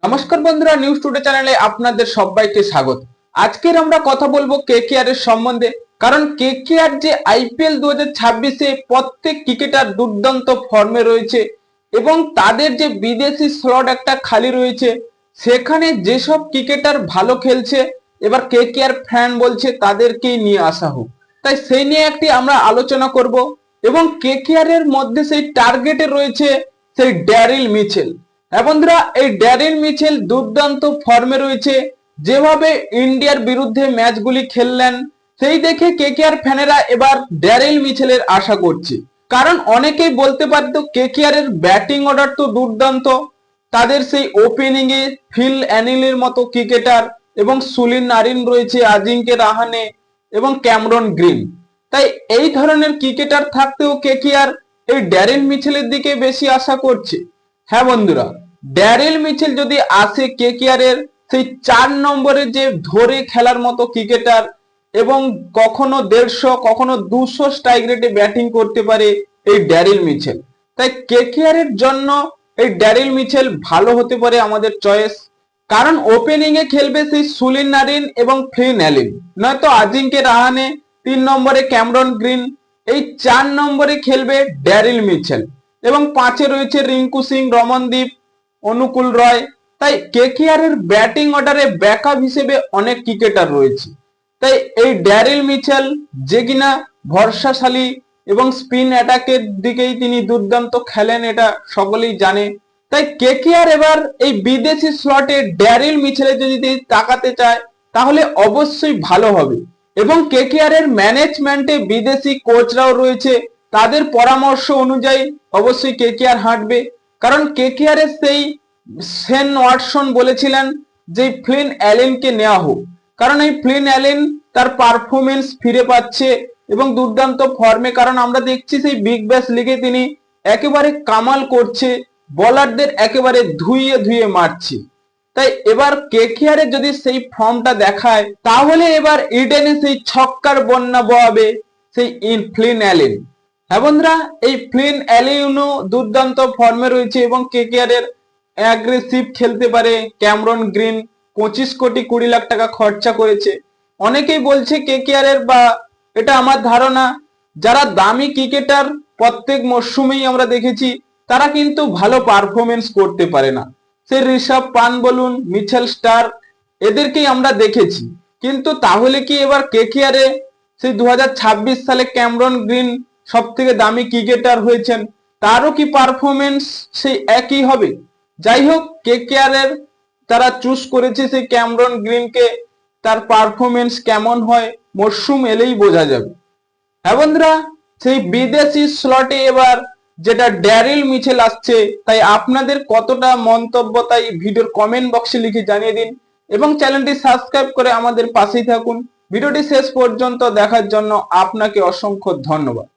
নমস্কার বন্ধুরা, news today চ্যানেলে আপনাদের সবাইকে স্বাগত। আজকের আমরা কথা বলবো কেকেআর এর সম্বন্ধে, কারণ কেকেআর যে আইপিএল 2026-এ প্রত্যেক ক্রিকেটার দুর্দান্ত ফর্মে রয়েছে এবং তাদের যে বিদেশি স্লট একটা খালি রয়েছে, সেখানে যেসব ক্রিকেটার ভালো খেলছে এবার কেকেআর ফ্যান বলছে তাদেরকেই নিয়ে আসা হোক। তাই সেই নিয়ে একটি আমরা আলোচনা করব এবং কেকেআর এর মধ্যে সেই টার্গেটে রয়েছে সেই ড্যারিল মিচেল। হ্যাঁ বন্ধুরা, এই ড্যারিল মিচেল দুর্দান্ত ফর্মে রয়েছে। যেভাবে ইন্ডিয়ার বিরুদ্ধে ম্যাচগুলি খেললেন সেই দেখে কেকেআর ফ্যানেরা এবার ড্যারিল মিচেলের আশা করছে। কারণ অনেকেই বলতে পারতো কেকেআর এর ব্যাটিং অর্ডার তো দুর্দান্ত, তাদের সেই ওপেনিং এ ফিল অ্যানিলের মতো ক্রিকেটার এবং সুনীল নারিন রয়েছে, আজিঙ্কে রাহানে এবং ক্যামেরন গ্রিন। তাই এই ধরনের ক্রিকেটার থাকতেও কেকেআর এই ড্যারিল মিচেলের দিকে বেশি আশা করছে। হ্যাঁ বন্ধুরা, ড্যারিল মিচেল যদি আসে কেকেআর এর সেই 4 নম্বরে যে ধরে খেলার মতো ক্রিকেটার এবং কখনো 150 কখনো 200 স্ট্রাইক রেটে ব্যাটিং করতে পারে এই ড্যারিল মিচেল। তাই কেকেআর এর জন্য এই ড্যারিল মিচেল ভালো হতে পারে আমাদের চয়েস। কারণ ওপেনিং এ খেলবে সেই সুনীল নারিন এবং ফিল অ্যালিন, নয়তো আজিঙ্কে রাহানে, 3 নম্বরে ক্যামেরন গ্রিন, এই 4 নম্বরে খেলবে ড্যারিল মিচেল এবং 5-এ রয়েছে রিঙ্কু সিং, রমনদীপ, অনুকূল রয়। তাই কেকেআর এর ব্যাটিং অর্ডারে ব্যাকআপ হিসেবে অনেক ক্রিকেটার রয়েছে। তাই এই ড্যারিল মিচেল যে কিনা ভরসাশালী এবং স্পিন অ্যাটাকের দিকেই তিনি দুর্দান্ত খেলেন, এটা সকলেই জানে। তাই কেকেআর এবার এই বিদেশি স্লটে ড্যারিল মিচেলে যদি তাকাতে চায় তাহলে অবশ্যই ভালো হবে। এবং কেকেআর এর ম্যানেজমেন্টে বিদেশি কোচরাও রয়েছে, তাদের পরামর্শ অনুযায়ী অবশ্যই কেকেআর হাঁটবে। কারণ কেকেআর এর সেই শেন ওয়াটসন বলেছিলেন যে ফ্লিন অ্যালেনকে নেওয়া হোক, কারণ এই ফ্লিন অ্যালেন তার পারফরমেন্স ফিরে পাচ্ছে এবং দুর্দান্ত ফর্মে। কারণ আমরা দেখছি সেই বিগ ব্যাশ লিগে তিনি একেবারে কামাল করছে, বোলারদের একেবারে ধুইয়ে ধুইয়ে মারছে। তাই এবার কেকেআর এর যদি সেই ফর্মটা দেখায় তাহলে এবার ইডেনে সেই ছক্কার বন্যা বহাবে সেই ফ্লিন অ্যালেন। হ্যাঁ বন্ধুরা, এই ফ্লিন অ্যালিনও দুর্দান্ত ফর্মে রয়েছে এবং কেকেআর এর অ্যাগ্রেসিভ খেলতে পারে। ক্যামেরন গ্রিন 25 কোটি 20 লাখ টাকা খরচা করেছে। অনেকেই বলছে কেকেআর এর, বা এটা আমার ধারণা, যারা দামি ক্রিকেটার প্রত্যেক মরশুমেই আমরা দেখেছি তারা কিন্তু ভালো পারফরমেন্স করতে পারে না। সে ঋষভ পান বলুন, মিচেল স্টার, এদেরকেই আমরা দেখেছি। কিন্তু তাহলে কি এবার কেকেআর এ সেই 2026 সালে ক্যামেরন গ্রিন সব থেকে দামি ক্রিকেটার হয়েছেন, তারও কি পারফরমেন্স সেই একই হবে? যাই হোক, কেকেআর এর তারা চুজ করেছে সেই ক্যামেরন গ্রিনকে, তার পারফরমেন্স কেমন হয় মরশুম এলেই বোঝা যাবে। হ্যাঁ বন্ধুরা, সেই বিদেশি স্লটে এবার যেটা ড্যারিল মিচেল আসছে, তাই আপনাদের কতটা মন্তব্য তাই ভিডিওর কমেন্ট বক্সে লিখে জানিয়ে দিন এবং চ্যানেলটি সাবস্ক্রাইব করে আমাদের পাশেই থাকুন। ভিডিওটি শেষ পর্যন্ত দেখার জন্য আপনাকে অসংখ্য ধন্যবাদ।